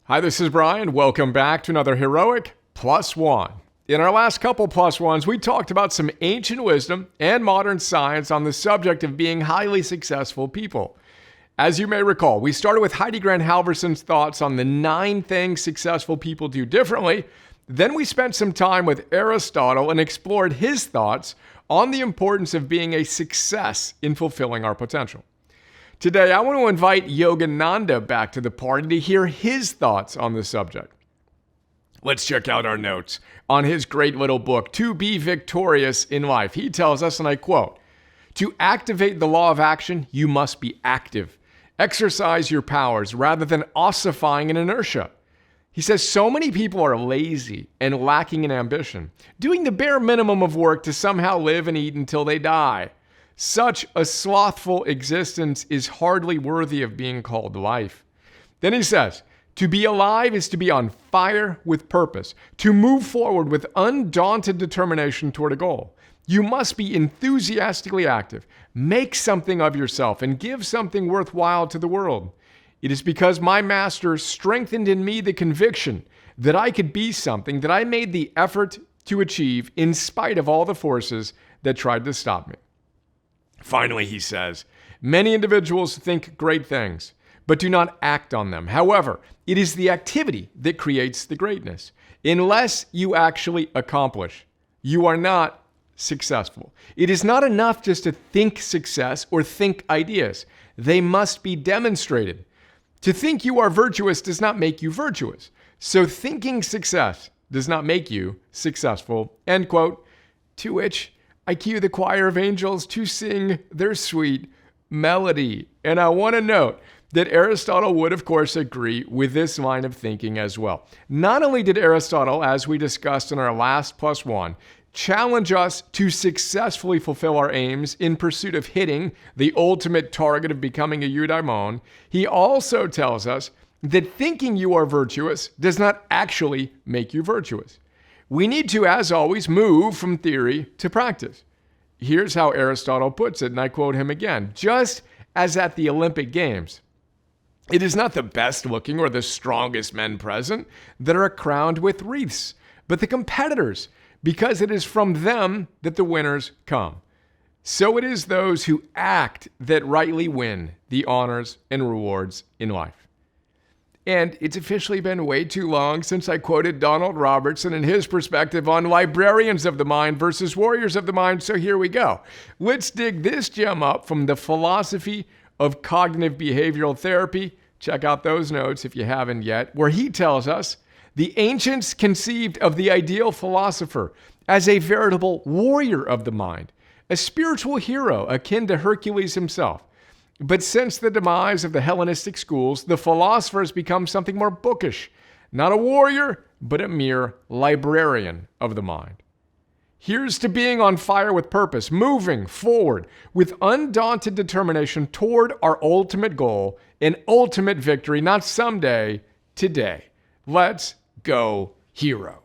Hi, this is Brian. Welcome back to another Heroic Plus One. In our last couple plus ones, we talked about some ancient wisdom and modern science on the subject of being highly successful people. As you may recall, we started with Heidi Grant Halverson's thoughts on the 9 things successful people do differently. Then we spent some time with Aristotle and explored his thoughts on the importance of being a success in fulfilling our potential. Today, I want to invite Yogananda back to the party to hear his thoughts on the subject. Let's check out our notes on his great little book, To Be Victorious in Life. He tells us, and I quote, "To activate the law of action, you must be active. Exercise your powers rather than ossifying in inertia." He says so many people are lazy and lacking in ambition, doing the bare minimum of work to somehow live and eat until they die. Such a slothful existence is hardly worthy of being called life. Then he says, to be alive is to be on fire with purpose, to move forward with undaunted determination toward a goal. You must be enthusiastically active, make something of yourself, and give something worthwhile to the world. It is because my master strengthened in me the conviction that I could be something that I made the effort to achieve in spite of all the forces that tried to stop me. Finally, he says, many individuals think great things, but do not act on them. However, it is the activity that creates the greatness. Unless you actually accomplish, you are not successful. It is not enough just to think success or think ideas. They must be demonstrated. To think you are virtuous does not make you virtuous. So thinking success does not make you successful. End quote. To which I cue the choir of angels to sing their sweet melody. And I want to note that Aristotle would, of course, agree with this line of thinking as well. Not only did Aristotle, as we discussed in our last plus one, challenge us to successfully fulfill our aims in pursuit of hitting the ultimate target of becoming a eudaimon, he also tells us that thinking you are virtuous does not actually make you virtuous. We need to, as always, move from theory to practice. Here's how Aristotle puts it, and I quote him again. Just as at the Olympic Games, it is not the best looking or the strongest men present that are crowned with wreaths, but the competitors, because it is from them that the winners come. So it is those who act that rightly win the honors and rewards in life. And it's officially been way too long since I quoted Donald Robertson and his perspective on librarians of the mind versus warriors of the mind, so here we go. Let's dig this gem up from the Philosophy of Cognitive Behavioral Therapy. Check out those notes if you haven't yet, where he tells us the ancients conceived of the ideal philosopher as a veritable warrior of the mind, a spiritual hero akin to Hercules himself. But since the demise of the Hellenistic schools, the philosopher has become something more bookish, not a warrior, but a mere librarian of the mind. Here's to being on fire with purpose, moving forward with undaunted determination toward our ultimate goal, an ultimate victory, not someday, today. Let's go, hero.